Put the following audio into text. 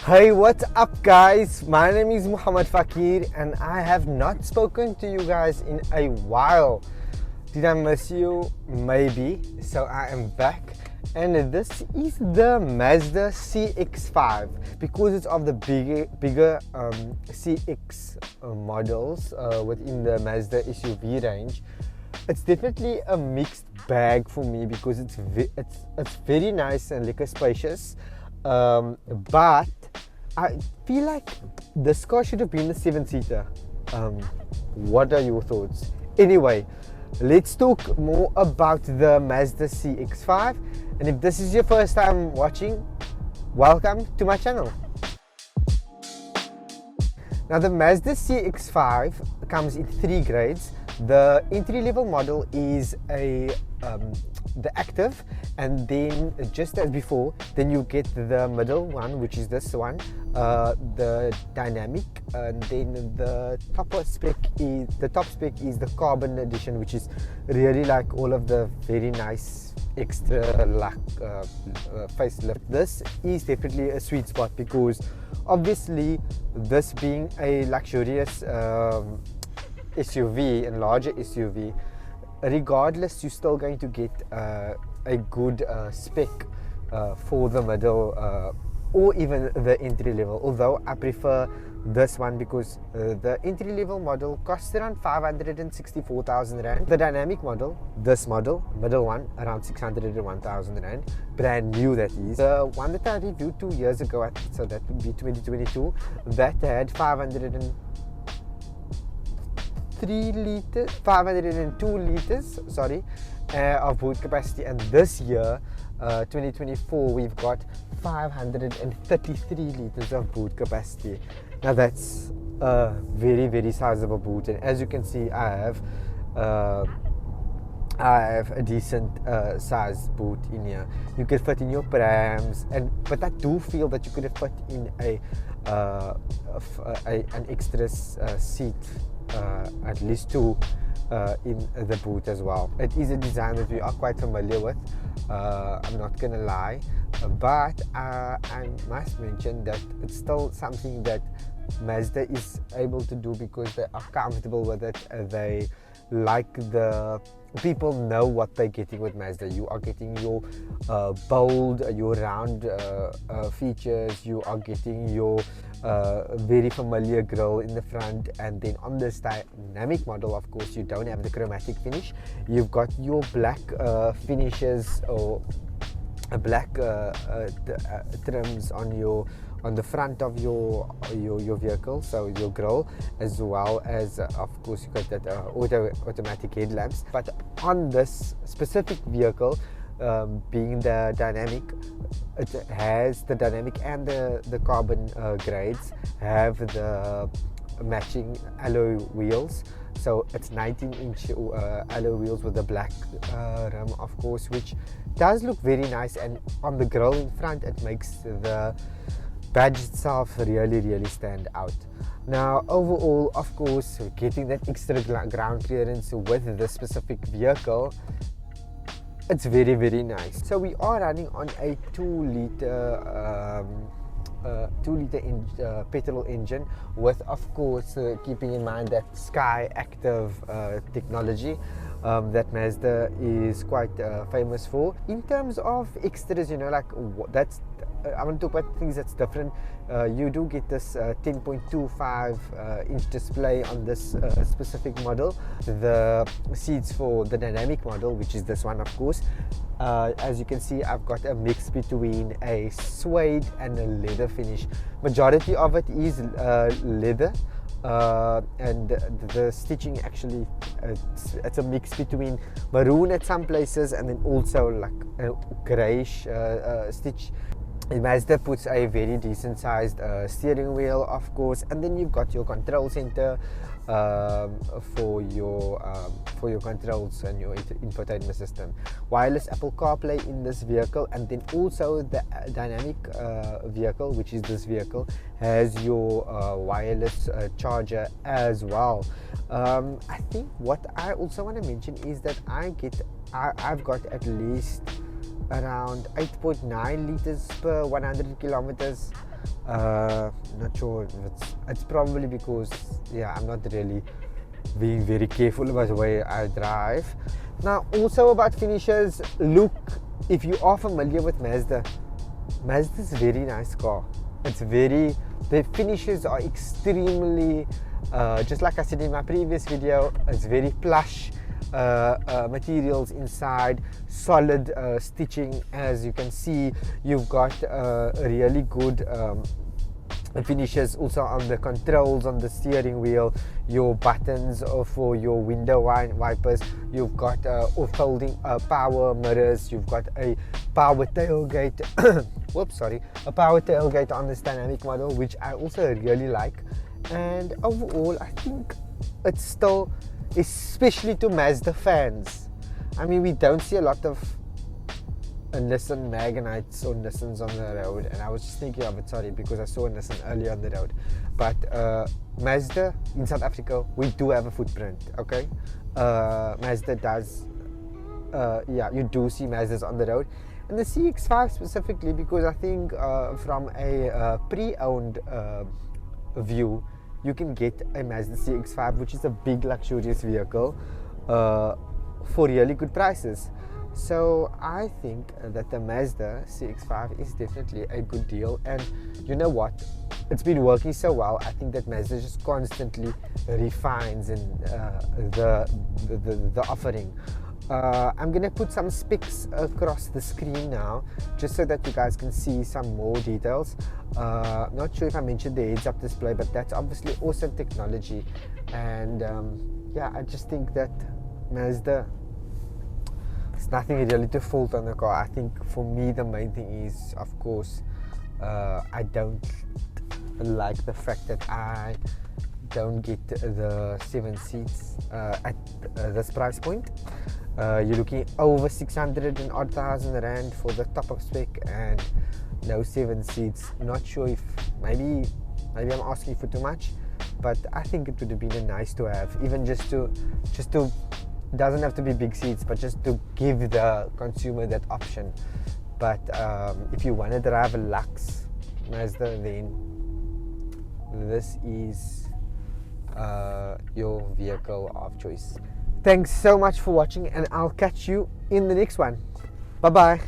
Hey, what's up guys? My name is Muhammad Fakier and I have not spoken to you guys in a while. Did I miss you? Maybe. So I am back and this is the Mazda CX-5 because it's of the bigger CX models within the Mazda SUV range. It's definitely a mixed bag for me because it's very nice and like spacious, but I feel like this car should have been the 7-seater. What are your thoughts? Anyway, let's talk more about the Mazda CX-5, and if this is your first time watching, welcome to my channel. Now the Mazda CX-5 comes in 3 grades. The entry-level model is the active, and then just as before, then you get the middle one, which is this one, the dynamic, and then the top spec is the carbon edition, which is really like all of the very nice extra facelift. This is definitely a sweet spot because obviously this being a luxurious SUV and larger SUV, regardless you're still going to get a good spec for the middle or even the entry level, although I prefer this one because the entry level model costs around 564,000 rand. The dynamic model, this model, middle one, around 601,000 rand, brand new that is. The one that I reviewed 2 years ago, so that would be 2022, that had 502 liters of boot capacity, and this year 2024 we've got 533 liters of boot capacity. Now that's a very sizable boot, and as you can see I have a decent size boot in here. You could fit in your prams, but I do feel that you could have fit in an extra seat, at least 2 in the boot as well. It is a design that we are quite familiar with, I'm not gonna lie, but I must mention that it's still something that Mazda is able to do because they are comfortable with it. They like the people know what they're getting with Mazda. You are getting your bold, your round features. You are getting your very familiar grille in the front, and then on this dynamic model, of course, you don't have the chromatic finish. You've got your black finishes or black trims on the front of your vehicle, so your grille, as well as of course you got that automatic headlamps. But on this specific vehicle, being the dynamic, it has the dynamic and the carbon grades have the matching alloy wheels. So it's 19-inch alloy wheels with the black rim, of course, which does look very nice, and on the grille in front it makes the badge itself really stand out. Now overall, of course, getting that extra ground clearance with this specific vehicle, it's very nice. So we are running on a 2-liter petrol engine with, of course, keeping in mind that Sky Active technology that Mazda is quite famous for. In terms of extras, you know, like that's I want to talk about things that's different. You do get this 10.25 inch display on this specific model. The seats for the dynamic model, which is this one, of course, as you can see, I've got a mix between a suede and a leather finish. Majority of it is leather, and the stitching actually it's a mix between maroon at some places and then also like a greyish stitch. Mazda puts a very decent sized steering wheel, of course, and then you've got your control center for your controls and your infotainment system. Wireless Apple CarPlay in this vehicle, and then also the dynamic vehicle, which is this vehicle, has your wireless charger as well. I think what I also want to mention is that I've got at least around 8.9 liters per 100 kilometers Not sure if it's probably because, yeah, I'm not really being very careful about the way I drive. Now, also about finishes, look, if you are familiar with Mazda's a very nice car. The finishes are extremely, just like I said in my previous video, it's very plush materials inside, solid stitching. As you can see, you've got really good finishes also on the controls, on the steering wheel, your buttons for your window wipers. You've got folding power mirrors. You've got a power tailgate. Whoops, sorry, a power tailgate on this dynamic model, which I also really like. And overall, I think it's still, especially to Mazda fans, I mean, we don't see a lot of Nissan Magnites or Nissans on the road, and I was just thinking of it, sorry, because I saw a Nissan earlier on the road. But Mazda in South Africa, we do have a footprint, okay? Mazda does, yeah, you do see Mazdas on the road. And the CX-5 specifically, because I think from a pre-owned view, you can get a Mazda CX-5, which is a big luxurious vehicle, for really good prices. So I think that the Mazda CX-5 is definitely a good deal, and you know what? It's been working so well. I think that Mazda just constantly refines in the offering. I'm gonna put some specs across the screen now, just so that you guys can see some more details. Not sure if I mentioned the heads-up display, but that's obviously awesome technology. And yeah, I just think that Mazda, there's nothing really to fault on the car. I think for me the main thing is, of course, I don't like the fact that I don't get the 7 seats at this price point. You're looking over 600 and odd thousand rand for the top of spec and no 7 seats. Not sure if maybe I'm asking for too much, but I think it would have been nice to have, even just to doesn't have to be big seats, but just to give the consumer that option. But if you want to drive a Lux Mazda, then this is your vehicle of choice. Thanks so much for watching, and I'll catch you in the next one. Bye bye.